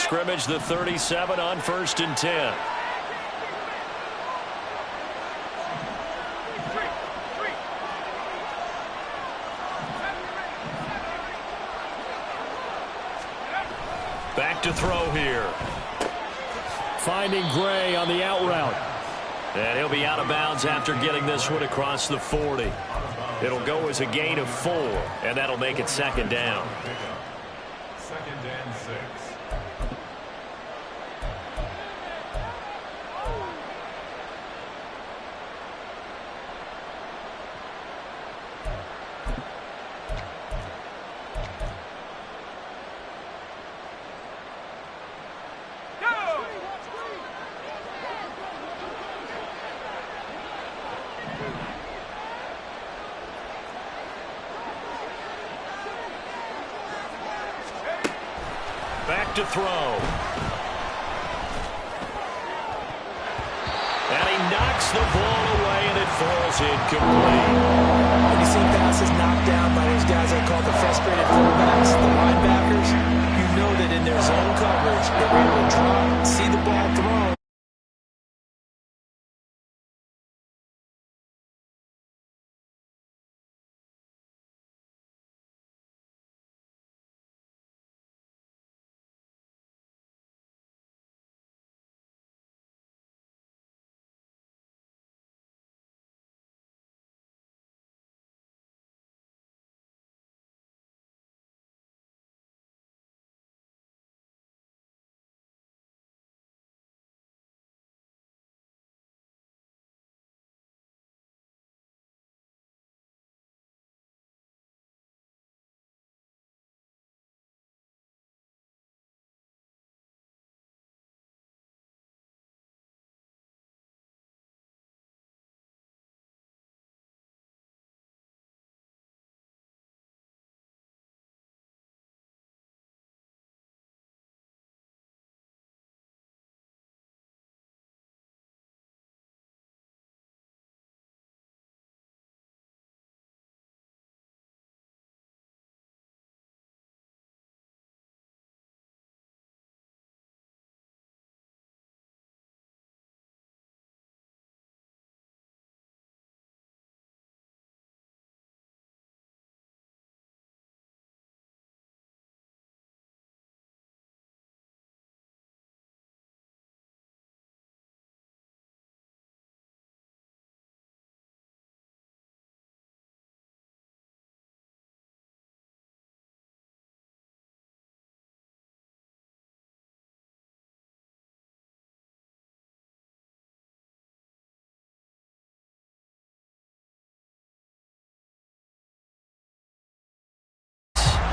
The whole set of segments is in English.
scrimmage, the 37 on 1st and 10. Back to throw here. Finding Gray on the out route. And he'll be out of bounds after getting this one across the 40. It'll go as a gain of 4, and that'll make it 2nd down. 2nd and 6. Back to throw. And he knocks the ball away, and it falls incomplete. When you see passes knocked down by those guys I call the frustrated fullbacks, the linebackers, you know that in their zone coverage, they're able to drop, see the ball thrown.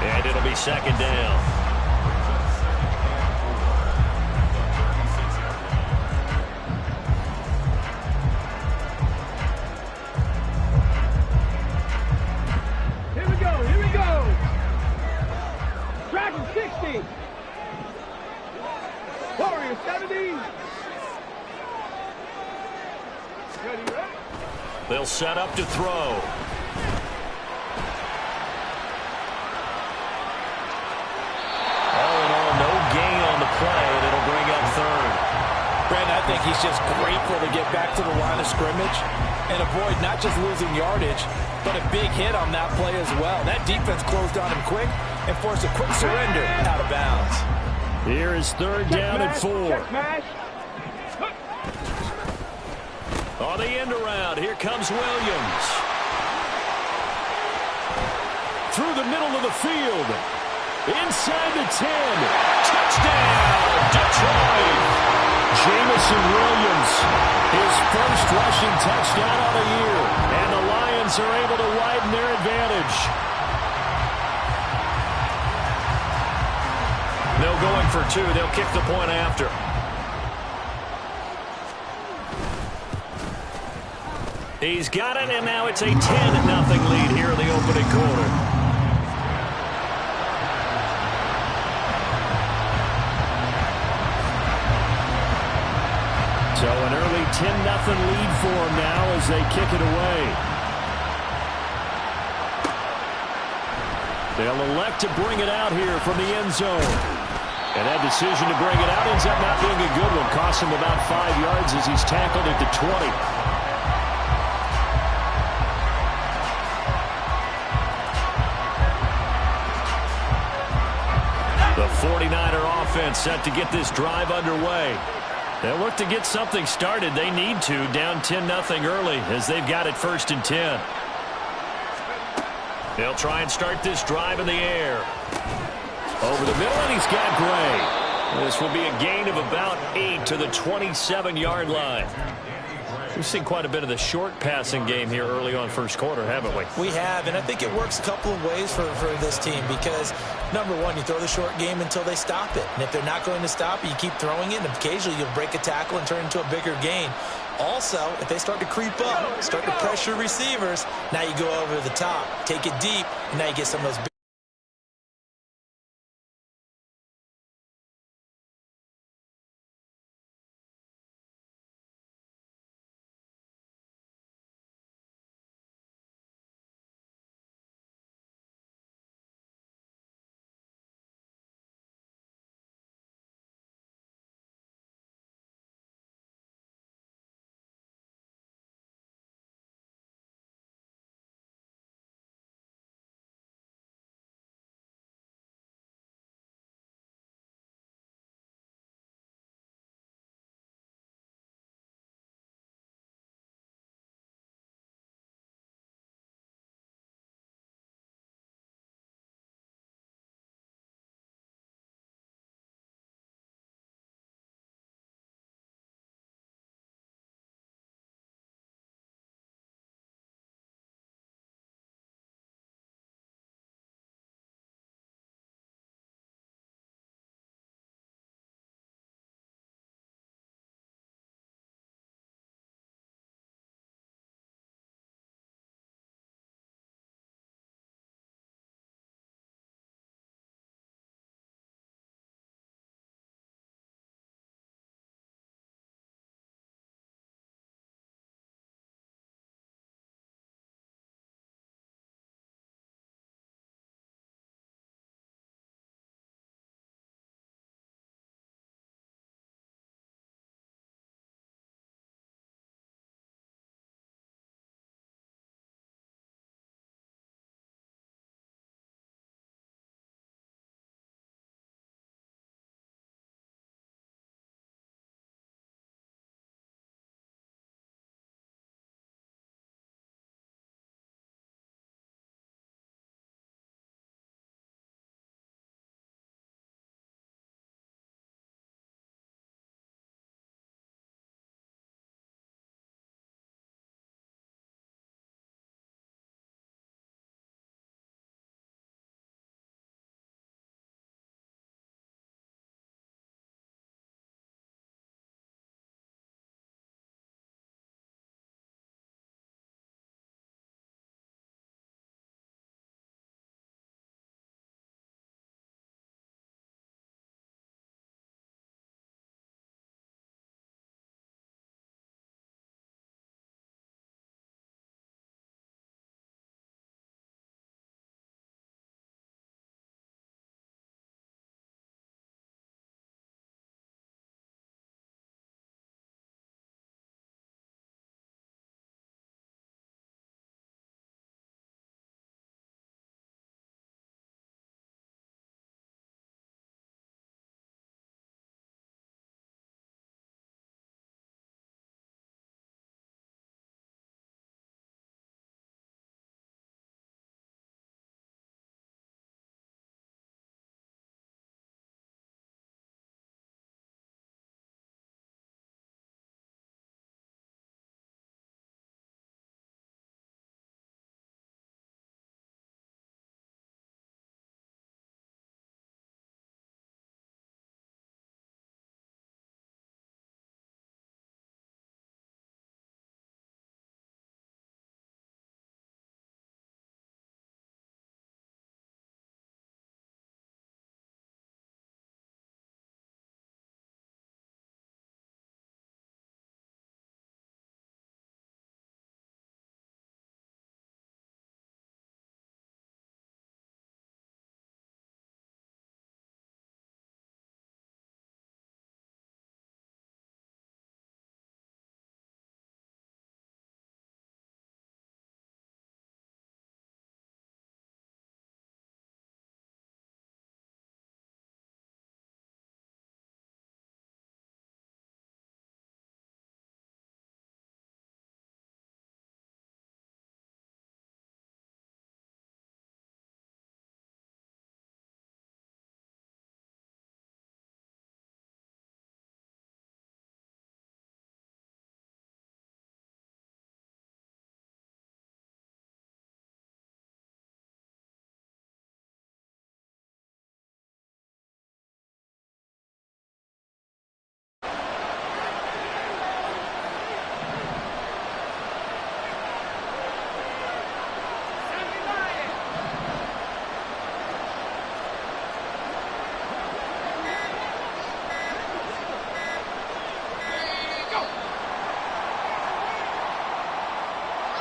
And it'll be 2nd down. Here we go, here we go. Dragon 60. Warrior 70. Ready, ready. They'll set up to throw. Play, and it'll bring up 3rd. Brandon, I think he's just grateful to get back to the line of scrimmage and avoid not just losing yardage, but a big hit on that play as well. That defense closed on him quick and forced a quick surrender out of bounds. Here is 3rd down and 4. On the end around, here comes Williams. Through the middle of the field. Inside the 10. Touchdown, Detroit. Jamison Williams, his first rushing touchdown of the year. And the Lions are able to widen their advantage. No going for 2. They'll kick the point after. He's got it, and now it's a 10-0 lead here in the opening quarter. So an early 10-0 lead for them now as they kick it away. They'll elect to bring it out here from the end zone. And that decision to bring it out ends up not being a good one. Costs him about 5 yards as he's tackled at the 20. The 49er offense set to get this drive underway. They'll look to get something started. They need to, down 10-0 early as they've got it 1st and 10. They'll try and start this drive in the air. Over the middle, and he's got Gray. This will be a gain of about 8 to the 27-yard line. We've seen quite a bit of the short passing game here early on first quarter, haven't we? We have, and I think it works a couple of ways for this team because, number one, you throw the short game until they stop it. And if they're not going to stop it, you keep throwing it, and occasionally you'll break a tackle and turn it into a bigger gain. Also, if they start to creep up, start to pressure receivers, now you go over the top, take it deep, and now you get some of those big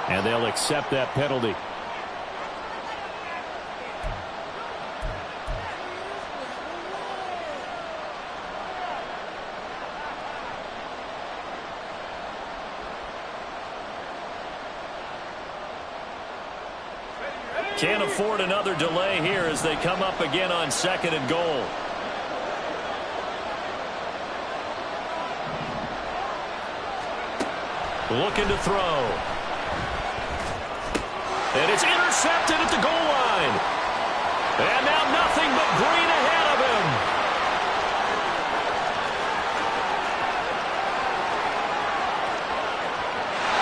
And they'll accept that penalty. Can't afford another delay here as they come up again on 2nd and goal. Looking to throw. And it's intercepted at the goal line. And now nothing but green ahead of him.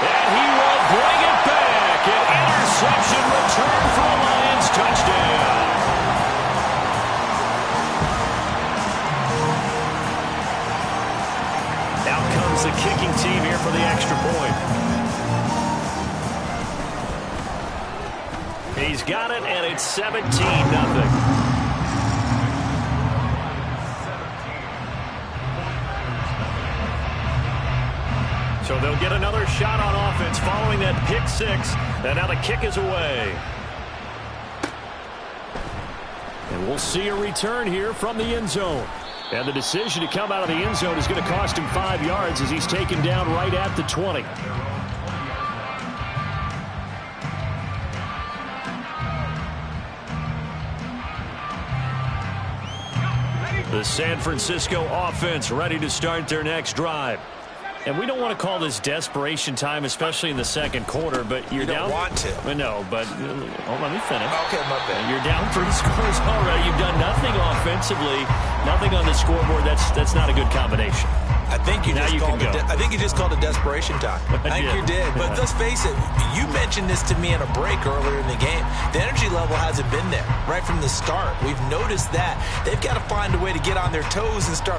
And he will bring it back. An interception return for a Lions touchdown. Out comes the kicking team here for the extra point. He's got it, and it's 17-0. So they'll get another shot on offense following that pick six, and now the kick is away. And we'll see a return here from the end zone. And the decision to come out of the end zone is going to cost him 5 yards as he's taken down right at the 20. The San Francisco offense ready to start their next drive. And we don't want to call this desperation time, especially in the second quarter, but you're down. You don't want to. No, but let me finish. Okay, my bad. You're down 3 scores already. You've done nothing offensively, nothing on the scoreboard. That's not a good combination. I think you just called it desperation time. I think you did. But let's face it, you mentioned this to me in a break earlier in the game. The energy level hasn't been there right from the start. We've noticed that. They've got to find a way to get on their toes and start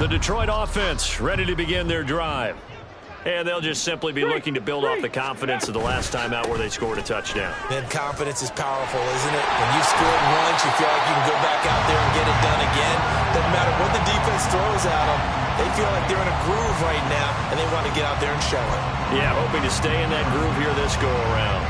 The Detroit offense ready to begin their drive. And they'll just simply be looking to build off the confidence of the last time out where they scored a touchdown. And confidence is powerful, isn't it? When you've scored once, you feel like you can go back out there and get it done again. Doesn't matter what the defense throws at them. They feel like they're in a groove right now, and they want to get out there and show it. Yeah, hoping to stay in that groove here this go-around.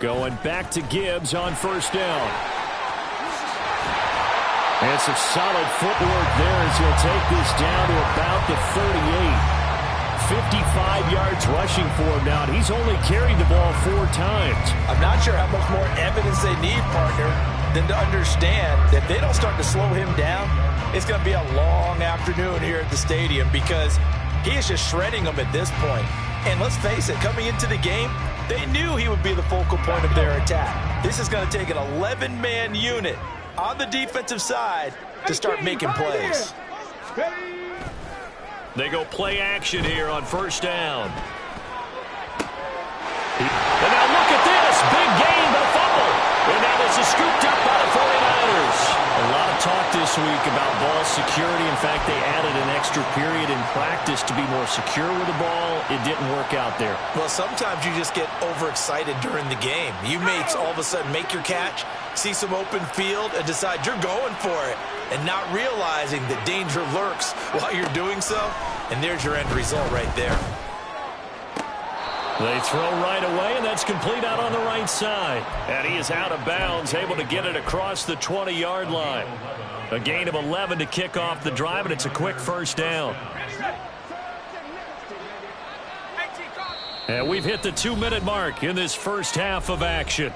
Going back to Gibbs on first down. And some solid footwork there as he'll take this down to about the 38. 55 yards rushing for him now, and he's only carried the ball 4 times. I'm not sure how much more evidence they need, partner, than to understand that if they don't start to slow him down, it's going to be a long afternoon here at the stadium because he is just shredding them at this point. And let's face it, coming into the game, they knew he would be the focal point of their attack. This is going to take an 11-man unit on the defensive side to start making plays. They go play action here on first down. And now look at this. Big gain, but a fumble. And now this is scooped up by the 49ers. A lot of talk this week about ball security. In fact, they added an extra period in practice to be more secure with the ball. It didn't work out there. Well, sometimes you just get overexcited during the game. You may all of a sudden make your catch, see some open field, and decide you're going for it, and not realizing that danger lurks while you're doing so. And there's your end result right there. They throw right away, and that's complete out on the right side. And he is out of bounds, able to get it across the 20-yard line. A gain of 11 to kick off the drive, and it's a quick first down. And we've hit the 2-minute mark in this first half of action.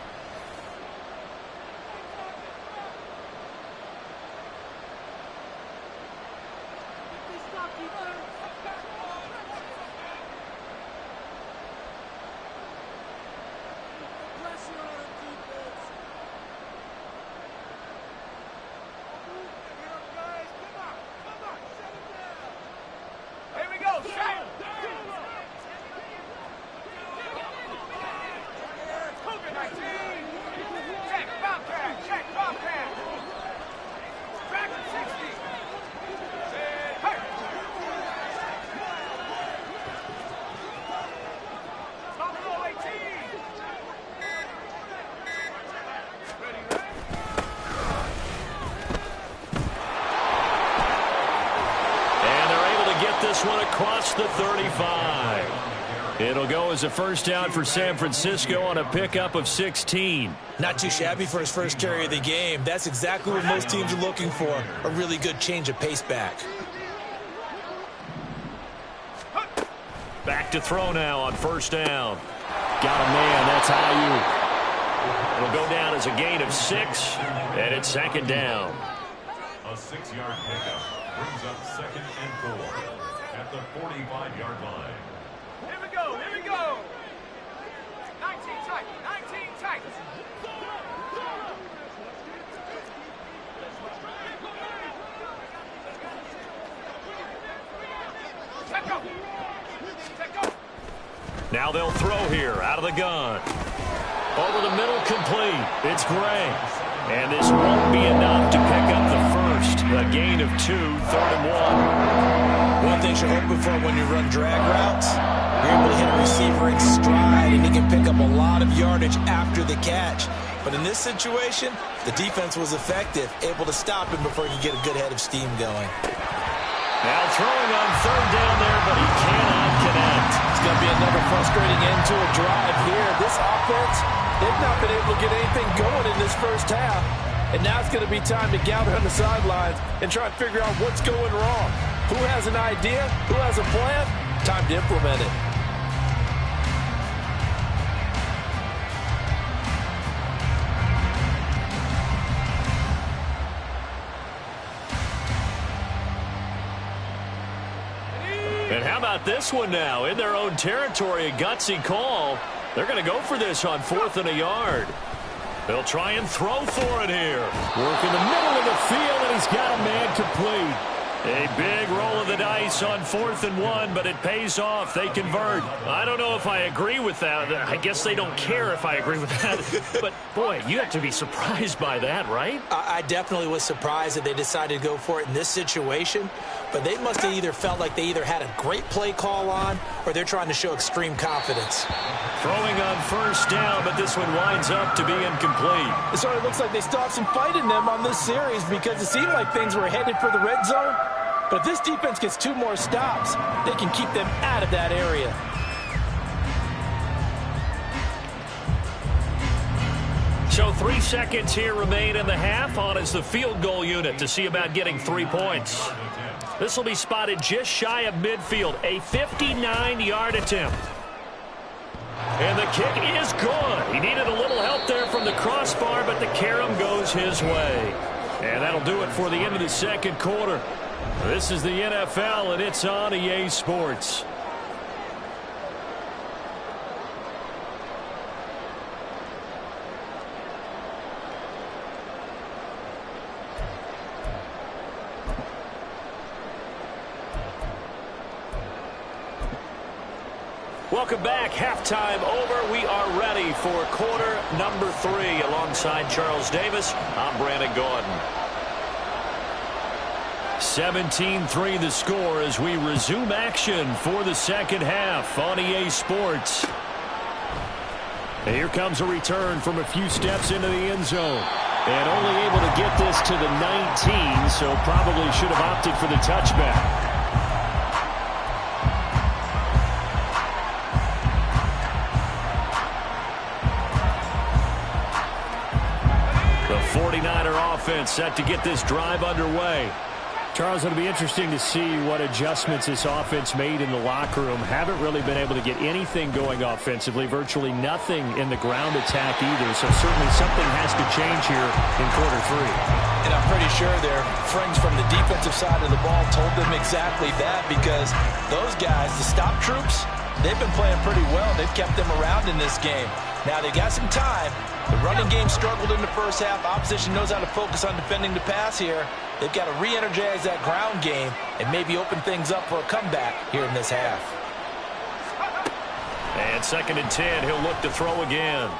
One across the 35. It'll go as a first down for San Francisco on a pickup of 16. Not too shabby for his first carry of the game. That's exactly what most teams are looking for, a really good change of pace back. Back to throw now on first down. Got a man, that's Ayuk. It'll go down as a gain of 6, and it's second down. A 6-yard pickup brings up 2nd and 4. At the 45-yard line. Here we go, here we go. 19 tight, 19 tight. Now they'll throw here out of the gun. Over the middle, complete. It's Gray. And this won't be enough to pick up the first. A gain of 2, 3rd and 1. One thing you're hoping for when you run drag routes, you're able to hit a receiver in stride, and he can pick up a lot of yardage after the catch. But in this situation, the defense was effective, able to stop him before he could get a good head of steam going. Now throwing on 3rd down there, but he cannot connect. It's going to be another frustrating end to a drive here. This offense, they've not been able to get anything going in this first half. And now it's going to be time to gather on the sidelines and try and figure out what's going wrong. Who has an idea? Who has a plan? Time to implement it. And how about this one now? In their own territory, a gutsy call. They're going to go for this on 4th and a yard. They'll try and throw for it here. Work in the middle of the field, and he's got a man complete. A big roll of the dice on 4th and 1, but it pays off. They convert. I don't know if I agree with that. I guess they don't care if I agree with that. But, boy, you have to be surprised by that, right? I definitely was surprised that they decided to go for it in this situation. But they must have either felt like they either had a great play call on or they're trying to show extreme confidence. Throwing on 1st down, but this one winds up to be incomplete. It sort of looks like they still have some fight in them on this series because it seemed like things were headed for the red zone. But if this defense gets 2 more stops, they can keep them out of that area. So 3 seconds here remain in the half. On is the field goal unit to see about getting 3 points. This will be spotted just shy of midfield. A 59-yard attempt. And the kick is good. He needed a little help there from the crossbar, but the carom goes his way. And that'll do it for the end of the second quarter. This is the NFL, and it's on EA Sports. Welcome back. Halftime over. We are ready for quarter number 3. Alongside Charles Davis, I'm Brandon Gordon. 17-3 the score as we resume action for the second half on EA Sports. And here comes a return from a few steps into the end zone. And only able to get this to the 19, so probably should have opted for the touchback. The 49er offense set to get this drive underway. Charles, it'll be interesting to see what adjustments this offense made in the locker room. Haven't really been able to get anything going offensively, virtually nothing in the ground attack either. So certainly something has to change here in quarter 3. And I'm pretty sure their friends from the defensive side of the ball told them exactly that, because those guys, the stop troops, they've been playing pretty well. They've kept them around in this game. Now they got some time. The running game struggled in the first half. Opposition knows how to focus on defending the pass here. They've got to re-energize that ground game and maybe open things up for a comeback here in this half. And 2nd and 10, he'll look to throw again.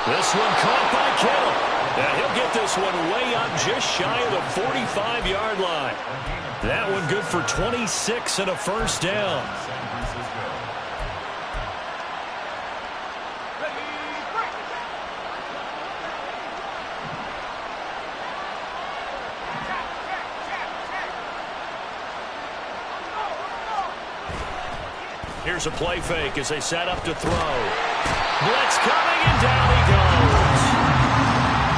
This one caught by Kittle. And he'll get this one way up just shy of the 45-yard line. That one good for 26 and a 1st down. Here's a play fake as they set up to throw. Blitz coming, and down he goes.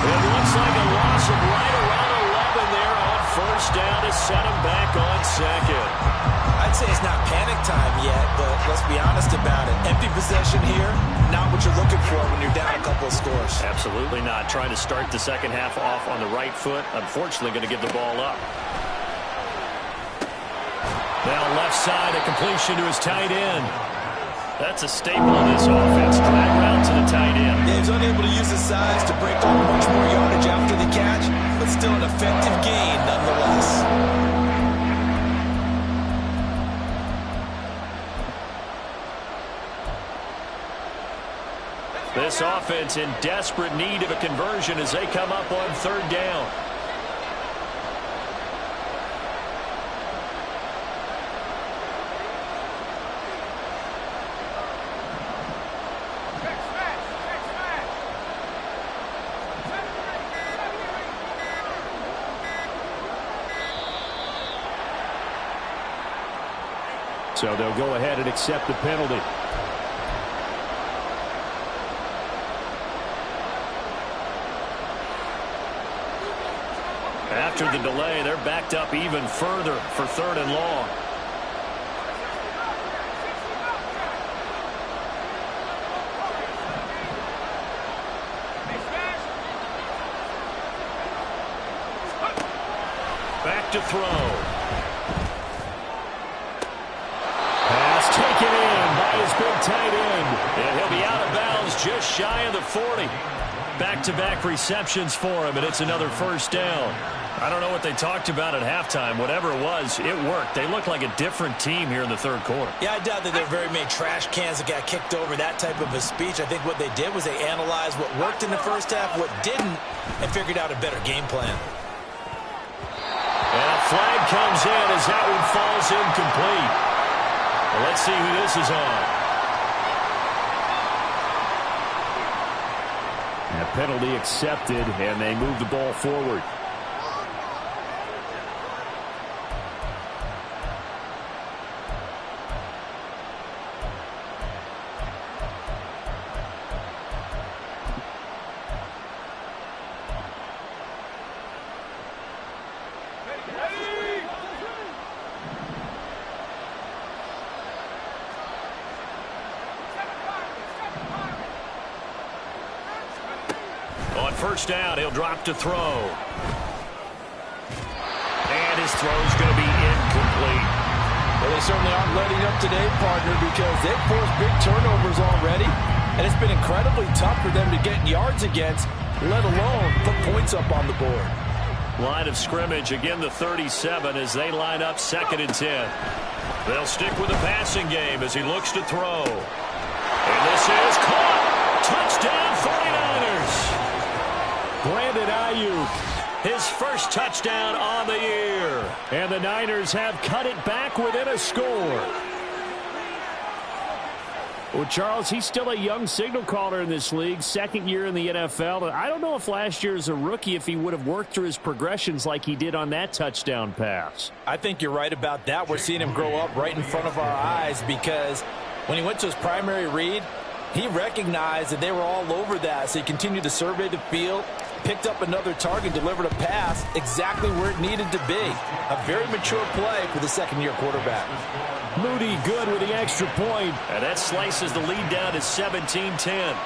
It looks like a loss of right around 11 there on 1st down to set him back on 2nd. I'd say it's not panic time yet, but let's be honest about it. Empty possession here, not what you're looking for when you're down a couple of scores. Absolutely not. Trying to start the second half off on the right foot. Unfortunately, going to give the ball up. Now left side, a completion to his tight end. That's a staple of this offense. Drag route to the tight end. Yeah, he's unable to use his size to break off much more yardage after the catch, but still an effective gain nonetheless. This offense in desperate need of a conversion as they come up on 3rd down. So they'll go ahead and accept the penalty. After the delay, they're backed up even further for 3rd and long. Back to throw. Taken in by his big tight end. And he'll be out of bounds just shy of the 40. back-to-back receptions for him, and it's another first down. I don't know what they talked about at halftime. Whatever it was, it worked. They look like a different team here in the third quarter. Yeah, I doubt that there are very many trash cans that got kicked over, that type of a speech. I think what they did was they analyzed what worked in the first half, what didn't, and figured out a better game plan. And a flag comes in as that one falls incomplete. Well, let's see who this is on. A penalty accepted, and they move the ball forward. First down, he'll drop to throw. And his throw's going to be incomplete. Well, they certainly aren't letting up today, partner, because they've forced big turnovers already, and it's been incredibly tough for them to get yards against, let alone put points up on the board. Line of scrimmage, again the 37 as they line up 2nd and 10. They'll stick with the passing game as he looks to throw. And this is caught. Touchdown 49ers. Brandon Ayuk, his first touchdown on the year. and the Niners have cut it back within a score. Well, Charles, he's still a young signal caller in this league, 2nd year in the NFL. I don't know if last year as a rookie, if he would have worked through his progressions like he did on that touchdown pass. I think you're right about that. We're seeing him grow up right in front of our eyes because when he went to his primary read, he recognized that they were all over that, so he continued to survey the field, picked up another target, delivered a pass exactly where it needed to be. A very mature play for the 2nd-year quarterback. Moody good with the extra point. And that slices the lead down to 17-10.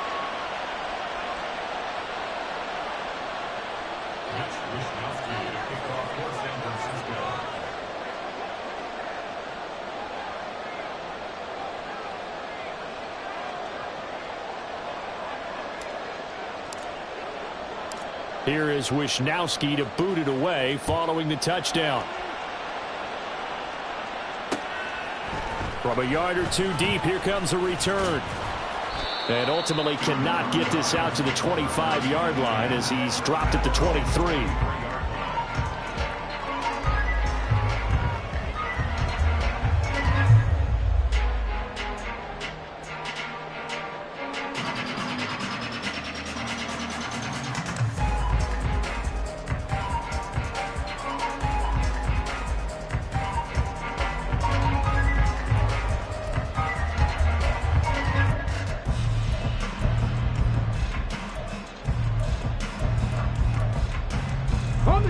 Here is Wisnowski to boot it away following the touchdown. From a yard or two deep, here comes a return. And ultimately cannot get this out to the 25-yard line as he's dropped at the 23.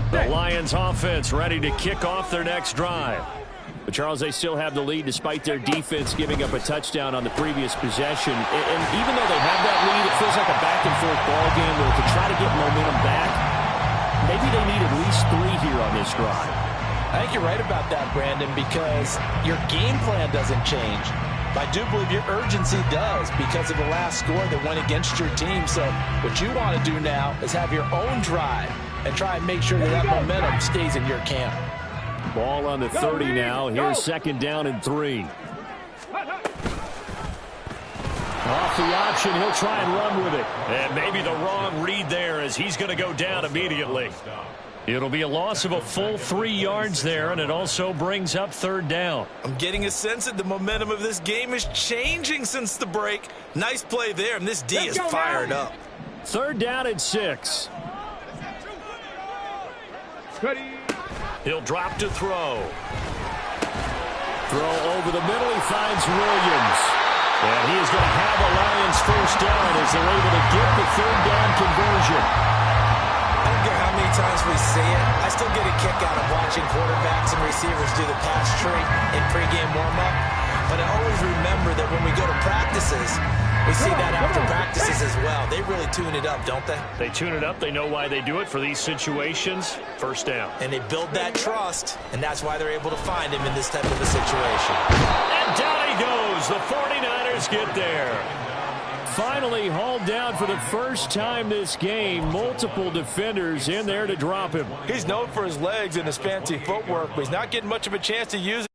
The Lions offense ready to kick off their next drive. But Charles, they still have the lead despite their defense giving up a touchdown on the previous possession. And even though they have that lead, it feels like a back-and-forth ball game where to try to get momentum back, maybe they need at least 3 here on this drive. I think you're right about that, Brandon, because your game plan doesn't change. I do believe your urgency does because of the last score that went against your team. So what you want to do now is have your own drive and try and make sure that momentum stays in your camp. Ball on the 30 now. Here's 2nd down and 3. Off the option, he'll try and run with it. And maybe the wrong read there as he's going to go down immediately. It'll be a loss of a full 3 yards there, and it also brings up 3rd down. I'm getting a sense that the momentum of this game is changing since the break. Nice play there, and this D is fired up. 3rd down and 6. He'll drop to throw. Throw over the middle. He finds Williams. And he is going to have a Lions first down as they're able to get the 3rd down conversion. I don't care how many times we see it. I still get a kick out of watching quarterbacks and receivers do the pass tree in pregame warm-up. But I always remember that when we go to practices, we see that after practices as well. They really tune it up, don't they? They tune it up. They know why they do it for these situations. First down. And they build that trust, and that's why they're able to find him in this type of a situation. And down he goes. The 49ers get there. finally hauled down for the first time this game. Multiple defenders in there to drop him. He's known for his legs and his fancy footwork, but he's not getting much of a chance to use it.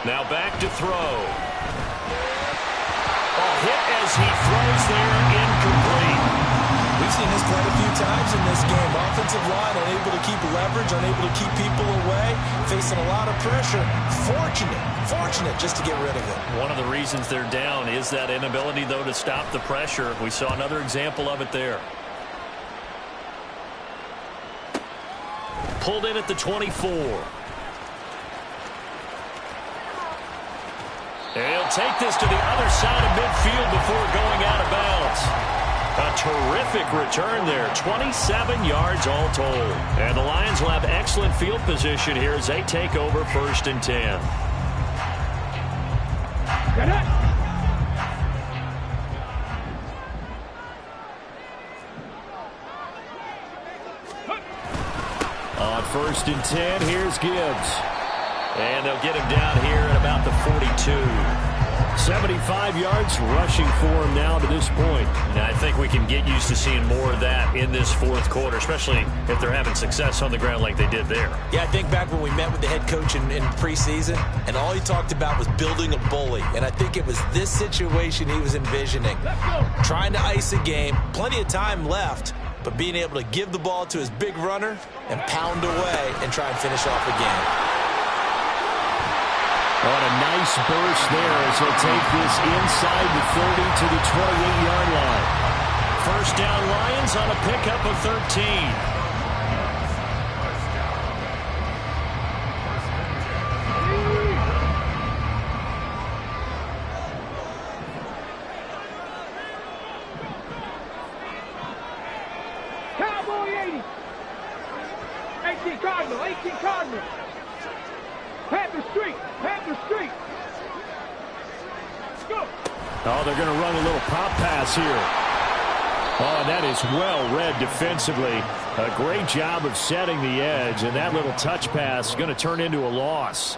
Now back to throw. Hit as he throws there, incomplete. We've seen this quite a few times in this game. Offensive line unable to keep leverage, unable to keep people away, facing a lot of pressure. Fortunate just to get rid of it. One of the reasons they're down is that inability, though, to stop the pressure. We saw another example of it there. Pulled in at the 24. He'll take this to the other side of midfield before going out of bounds. A terrific return there, 27 yards all told. And the Lions will have excellent field position here as they take over 1st and 10. On 1st and 10, here's Gibbs. And they'll get him down here at about the 42. 75 yards rushing for him now to this point. Now, I think we can get used to seeing more of that in this 4th quarter, especially if they're having success on the ground like they did there. Yeah, I think back when we met with the head coach in preseason, and all he talked about was building a bully. And I think it was this situation he was envisioning. Trying to ice a game, plenty of time left, but being able to give the ball to his big runner and pound away and try and finish off a game. On a nice burst there as he'll take this inside the 30 to the 28-yard line. 1st down Lions on a pickup of 13. Cowboy 80. 18 Cardinal. Panther Street. Go. Oh, they're going to run a little pop pass here. Oh, that is well read defensively. A great job of setting the edge, and that little touch pass is going to turn into a loss.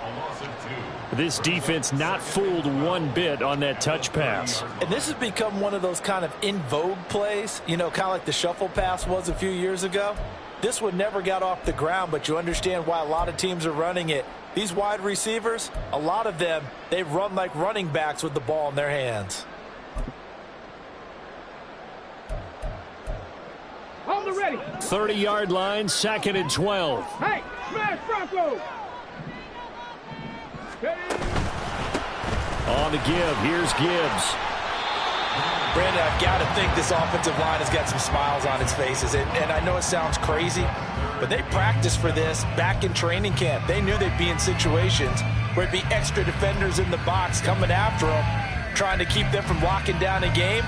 This defense not fooled one bit on that touch pass. And this has become one of those kind of in vogue plays, you know, kind of like the shuffle pass was a few years ago. This one never got off the ground, but you understand why a lot of teams are running it. These wide receivers, a lot of them, they run like running backs with the ball in their hands. On the ready. 30-yard line, 2nd and 12. Hey, smash Bronco. On the give, here's Gibbs. Brandon, I've got to think this offensive line has got some smiles on its faces. And I know it sounds crazy, but they practiced for this back in training camp. They knew they'd be in situations where it'd be extra defenders in the box coming after them, trying to keep them from locking down a game.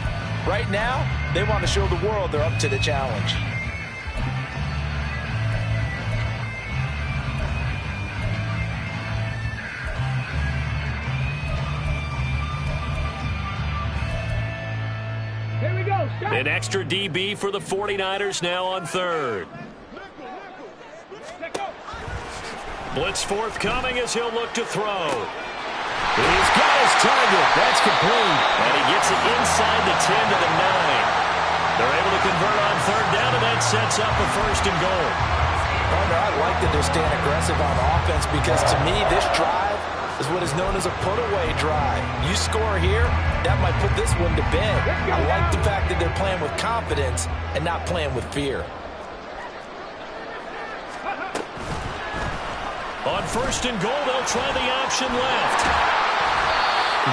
Right now, they want to show the world they're up to the challenge. Here we go. Stop. An extra DB for the 49ers now on 3rd. Blitz forthcoming as he'll look to throw. He's got his target. That's complete. And he gets it inside the 10 to the 9. They're able to convert on 3rd down, and that sets up a 1st and goal. Partner, I like that they're staying aggressive on offense because to me, this drive is what is known as a put-away drive. You score here, that might put this one to bed. I like the fact that they're playing with confidence and not playing with fear. On 1st and goal, they'll try the option left.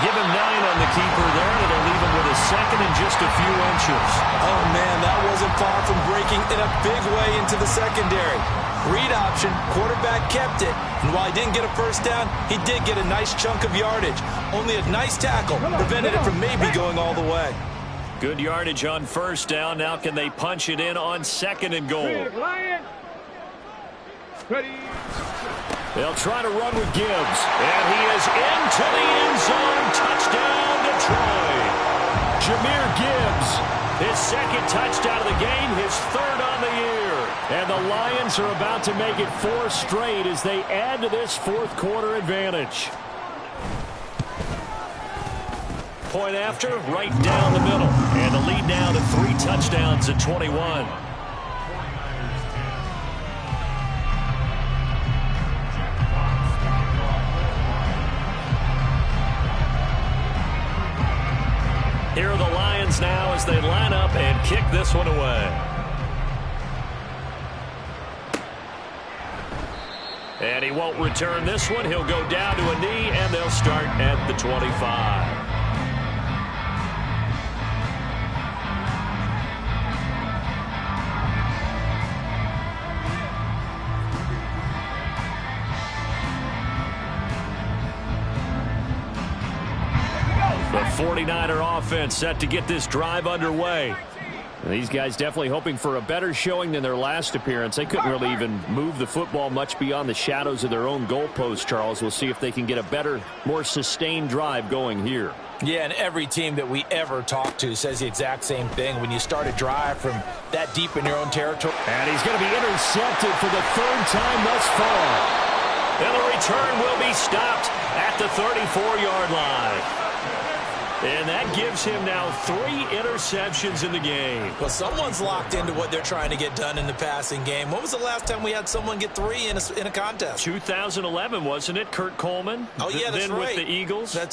Give him 9 on the keeper there, and it'll leave him with a 2nd and just a few inches. Oh, man, that wasn't far from breaking in a big way into the secondary. Read option, quarterback kept it, and while he didn't get a 1st down, he did get a nice chunk of yardage. Only a nice tackle prevented it from maybe going all the way. Good yardage on 1st down. Now can they punch it in on 2nd and goal? Ready. They'll try to run with Gibbs. And he is into the end zone. Touchdown, Detroit. Jahmyr Gibbs. His 2nd touchdown of the game, his 3rd on the year. And the Lions are about to make it 4 straight as they add to this 4th quarter advantage. Point after, right down the middle. And the lead now to 3 touchdowns at 21. Here are the Lions now as they line up and kick this one away. And he won't return this one. He'll go down to a knee, and they'll start at the 25. The 49er offense set to get this drive underway. These guys definitely hoping for a better showing than their last appearance. They couldn't really even move the football much beyond the shadows of their own goalpost, Charles. We'll see if they can get a better, more sustained drive going here. Yeah, and every team that we ever talk to says the exact same thing. When you start a drive from that deep in your own territory. And he's going to be intercepted for the third time thus far. And the return will be stopped at the 34-yard line. And that gives him now 3 interceptions in the game. Well, someone's locked into what they're trying to get done in the passing game. When was the last time we had someone get 3 in a contest? 2011, wasn't it? Kurt Coleman. Oh, yeah, that's then right. with the Eagles. That's